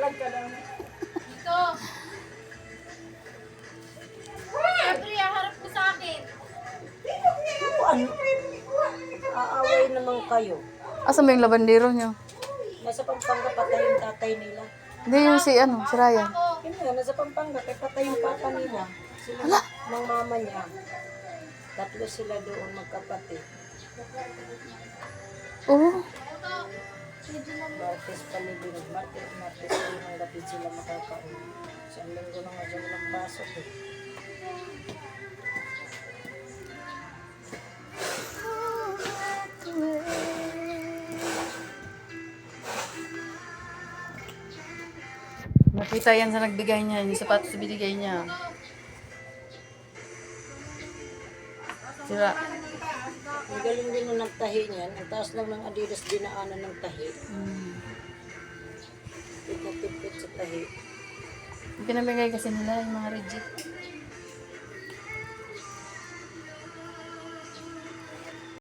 Vlog ka lang. Ito. Siyempre, harap mo sa akin. Ano? Aaway naman kayo. Asan ba yung labandero nyo? Nasa Pampanga patay yung tatay nila. Hindi yung si Ryan. Yun nga, nasa Pampanga, kaya patay yung papa nila. Sila ng mama niya. Tatlo sila doon magkapatid. Oo. Martes palibing, Martes palibing, lapit sila makakaon. Sa linggo na nga dyan walang pasok eh. Nakita yan sa nagbigay niya, yung sapatos na binigay niya. Sira. Ang galing din nung nagtahi niyan. Ang taas lang ng Adidas dinaanan ng tahi. Tipit sa tahi. Pinamigay kasi nila yung mga reject.